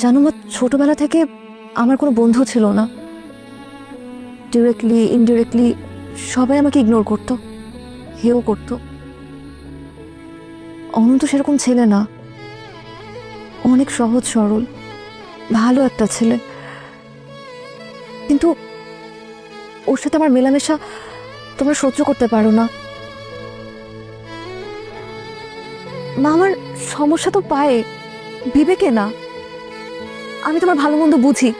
জানো মা, ছোটবেলা থেকে আমার কোনো বন্ধু ছিল না। ডিরেক্টলি ইনডিরেক্টলি সবাই আমাকে ইগনোর করতো, হেও করতো। অনন্ত সেরকম ছেলে না, অনেক সহজ সরল, ভালো একটা ছেলে। কিন্তু ওর সাথে আমার মেলামেশা তোমরা সহ্য করতে পারো না। মা, আমার সমস্যা তো পায়ে, বিবেকে না। আমি তোমার ভালো মন্দ বুঝি,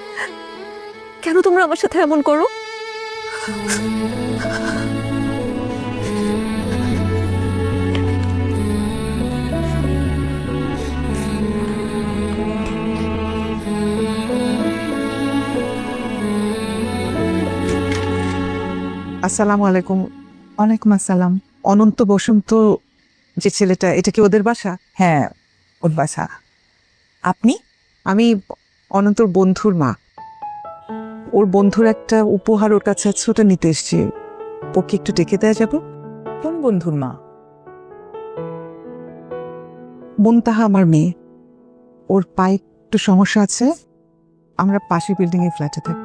কেন তোমরা আমার সাথে এমন করো? আসসালামু আলাইকুম। ওয়ালাইকুম আসসালাম। অনন্ত বসন্ত যে ছেলেটা, এটা কি ওদের বাসা? হ্যাঁ, ওর বাসা। আপনি? আমি অনন্তর বন্ধুর মা। ওর বন্ধুর একটা উপহার ওর কাছে আছে, ওটা নিতে এসছি। ওকে একটু ডেকে দেওয়া যাবে? কোন বন্ধুর মা? মুনতাহা আমার মেয়ে। ওর পায়ে একটু সমস্যা আছে। আমরা পাশের বিল্ডিং এর ফ্ল্যাটে থাকি।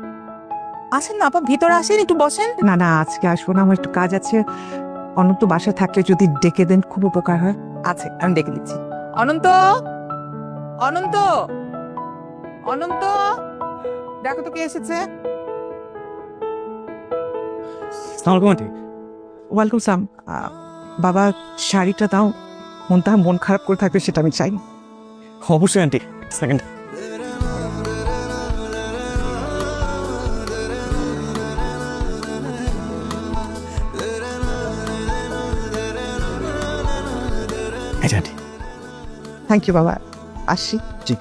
আসেন না আপা, ভিতরে আসেন, একটু বসেন। না না, আজকে আসবো না, আমার একটু কাজ আছে। অনন্ত বাসা থাকলে যদি ডেকে দেন খুব উপকার হয়। আছে, আমি ডেকে দিচ্ছি। অনন্ত, অনন্ত, অনন্ত, দেখো তো কে এসেছে। আসসালামু আলাইকুম আন্টি। ওয়ালাইকুম সালাম। বাবা, শাড়িটা দাও। মুনতাহা মন খারাপ করে থাকবে, সেটা আমি চাই। অবশ্যই aunty, second. Aunty. Thank you বাবা, আসি। জি।